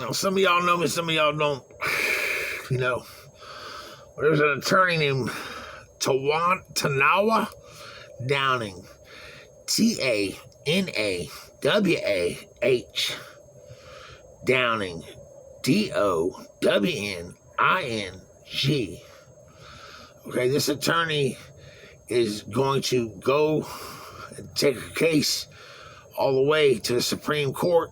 Now, some of y'all know me, some of y'all don't. You know, there's an attorney named Tanawa Downing, Tanawah Downing, Downing. Okay, this attorney is going to go and take a case all the way to the Supreme Court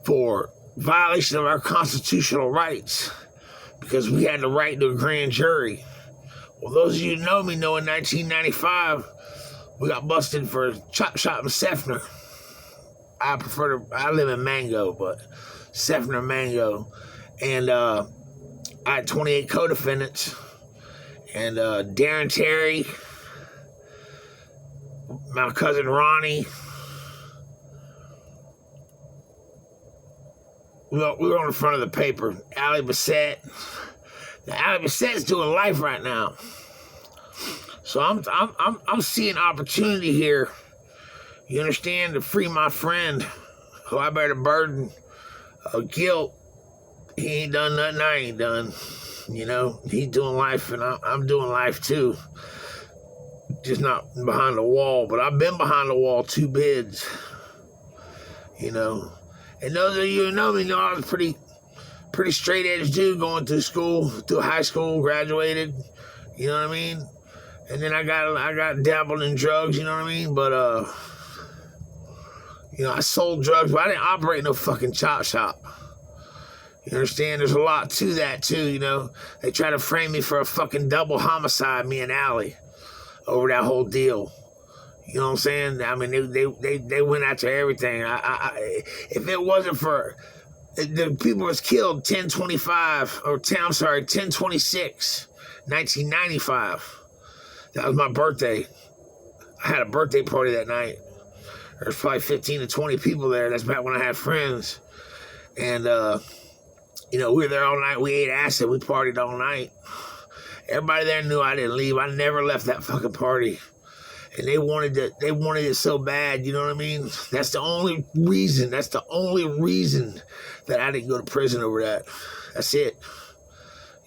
for violation of our constitutional rights because we had the right to a grand jury. Well, those of you who know me know in 1995, we got busted for chop shop in Seffner. I live in Mango, but Seffner, Mango. And I had 28 co-defendants. And Darren Terry, my cousin Ronnie. We were on the front of the paper. Allie Bassett. Now, Allie Bassett's doing life right now. So I'm seeing opportunity here. You understand? To free my friend who I bear the burden of guilt. He ain't done nothing I ain't done. You know, he's doing life and I'm doing life too. Just not behind the wall, but I've been behind the wall 2 bids. You know. And those of you who know me know I was pretty straight edge dude going through school, through high school, graduated. You know what I mean? And then I got dabbled in drugs, you know what I mean? But you know, I sold drugs, but I didn't operate no fucking chop shop. You understand? There's a lot to that too, you know. They try to frame me for a fucking double homicide, me and Allie, over that whole deal. You know what I'm saying? I mean, they went after everything. If it wasn't for the people was killed 10/26, 1995. That was my birthday. I had a birthday party that night. There's probably 15 to 20 people there. That's back when I had friends. And, you know, we were there all night. We ate acid. We partied all night. Everybody there knew I didn't leave. I never left that fucking party. And they wanted it so bad, you know what I mean? That's the only reason that I didn't go to prison over that. That's it.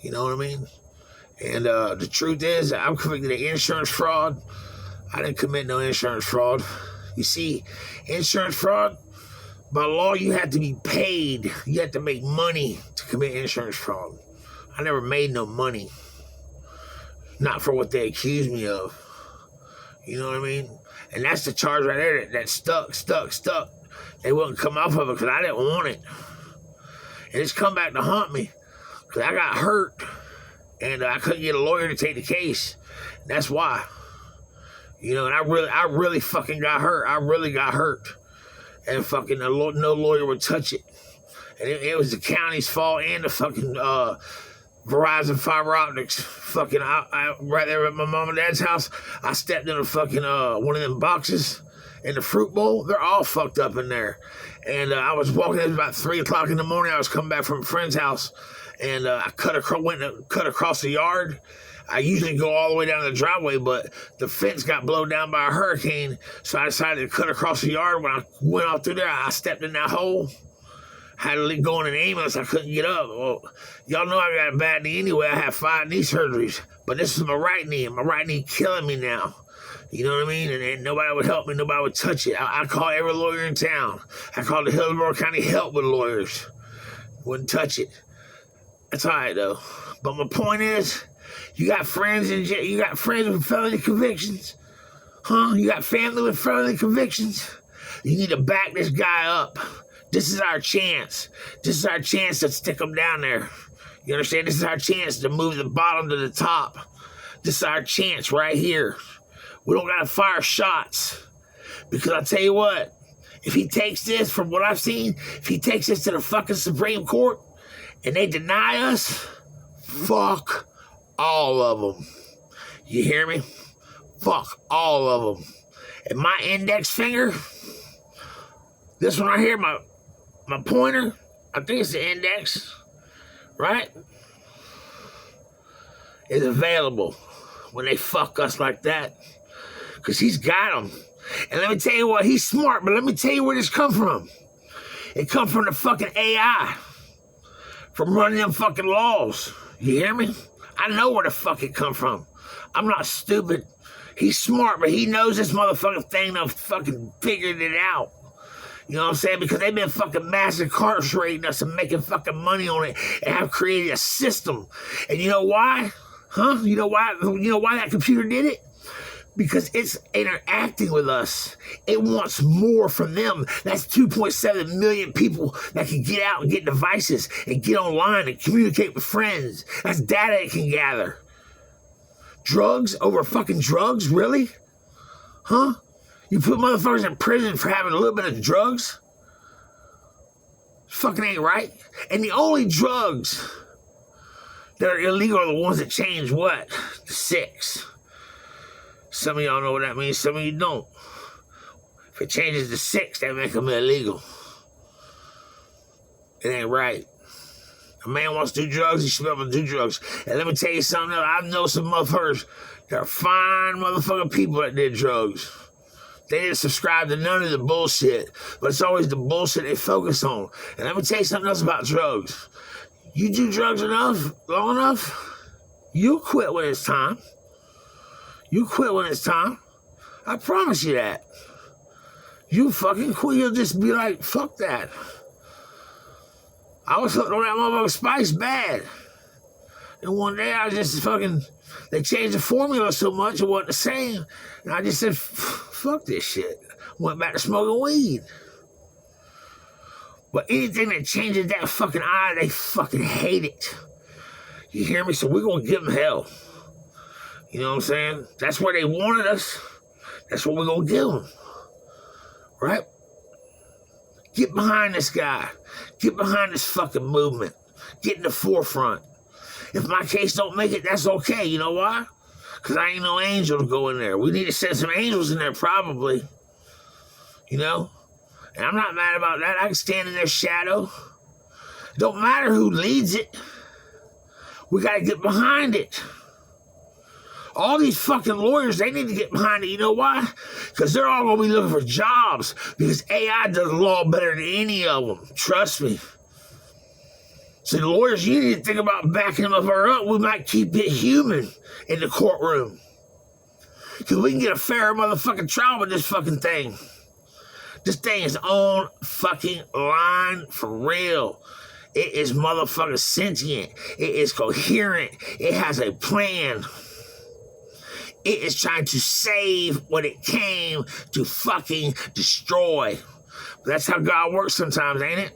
You know what I mean? And the truth is, I'm convicted of insurance fraud. I didn't commit no insurance fraud. You see, insurance fraud, by law, you have to be paid. You have to make money to commit insurance fraud. I never made no money. Not for what they accused me of. You know what I mean? And that's the charge right there that stuck. They wouldn't come off of it because I didn't want it. And it's come back to haunt me because I got hurt and I couldn't get a lawyer to take the case. That's why. You know, and I really fucking got hurt. I really got hurt. And fucking no lawyer would touch it. And it was the county's fault and the fucking Verizon fiber optics. Fucking, I right there at my mom and dad's house, I stepped in a fucking, one of them boxes in the fruit bowl. They're all fucked up in there. And I was walking, it was about 3 o'clock in the morning. I was coming back from a friend's house. And I went and cut across the yard. I usually go all the way down the driveway, but the fence got blown down by a hurricane. So I decided to cut across the yard. When I went off through there, I stepped in that hole. Had to go in an ambulance. I couldn't get up. Well, y'all know I got a bad knee anyway. I had 5 knee surgeries. But this is my right knee. And my right knee killing me now. You know what I mean? And nobody would help me. Nobody would touch it. I called every lawyer in town. I called the Hillsborough County Help with lawyers. Wouldn't touch it. That's all right, though. But my point is, you got friends in jail. You got friends with felony convictions. Huh? You got family with felony convictions. You need to back this guy up. This is our chance. This is our chance to stick him down there. You understand? This is our chance to move the bottom to the top. This is our chance right here. We don't got to fire shots. Because I'll tell you what, if he takes this, from what I've seen, if he takes this to the fucking Supreme Court and they deny us, fuck all of them. You hear me? Fuck all of them. And my index finger, this one right here, my pointer, I think it's the index, right? Is available when they fuck us like that. Because he's got them. And let me tell you what, he's smart, but let me tell you where this come from. It come from the fucking AI. From running them fucking laws. You hear me? I know where the fuck it come from. I'm not stupid. He's smart, but he knows this motherfucking thing done fucking figured it out. You know what I'm saying? Because they've been fucking mass incarcerating us and making fucking money on it and have created a system. And you know why? Huh? You know why? You know why that computer did it? Because it's interacting with us. It wants more from them. That's 2.7 million people that can get out and get devices and get online and communicate with friends. That's data it can gather. Drugs over fucking drugs? Really? Huh? You put motherfuckers in prison for having a little bit of drugs? Fucking ain't right. And the only drugs that are illegal are the ones that change what? The sex. Some of y'all know what that means, some of you don't. If it changes to 6, that make them illegal. It ain't right. A man wants to do drugs, he should be able to do drugs. And let me tell you something else. I know some motherfuckers that are fine motherfucking people that did drugs. They didn't subscribe to none of the bullshit, but it's always the bullshit they focus on. And let me tell you something else about drugs. You do drugs long enough, you'll quit when it's time. You quit when it's time. I promise you that. You fucking quit. You'll just be like, fuck that. I was hooked on that motherfucking spice bad. And one day I just fucking, they changed the formula so much it wasn't the same. And I just said, fuck this shit. Went back to smoking weed. But anything that changes that fucking eye, they fucking hate it. You hear me? So we're going to give them hell. You know what I'm saying? That's where they wanted us. That's what we're going to give them. Right? Get behind this guy. Get behind this fucking movement. Get in the forefront. If my case don't make it, that's okay. You know why? Because I ain't no angel to go in there. We need to send some angels in there probably. You know? And I'm not mad about that. I can stand in their shadow. Don't matter who leads it. We got to get behind it. All these fucking lawyers, they need to get behind it. You know why? Because they're all going to be looking for jobs. Because AI does the law better than any of them. Trust me. So the lawyers, you need to think about backing them up. We might keep it human in the courtroom. Because we can get a fair motherfucking trial with this fucking thing. This thing is on fucking line for real. It is motherfucking sentient. It is coherent. It has a plan. It is trying to save what it came to fucking destroy. But that's how God works sometimes, ain't it?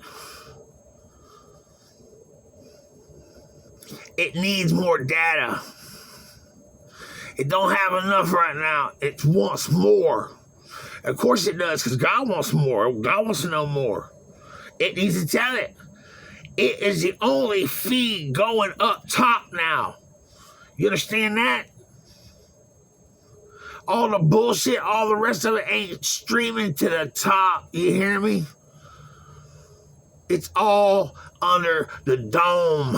It needs more data. It don't have enough right now. It wants more. Of course it does, because God wants more. God wants to know more. It needs to tell it. It is the only feed going up top now. You understand that? All the bullshit, all the rest of it ain't streaming to the top. You hear me? It's all under the dome.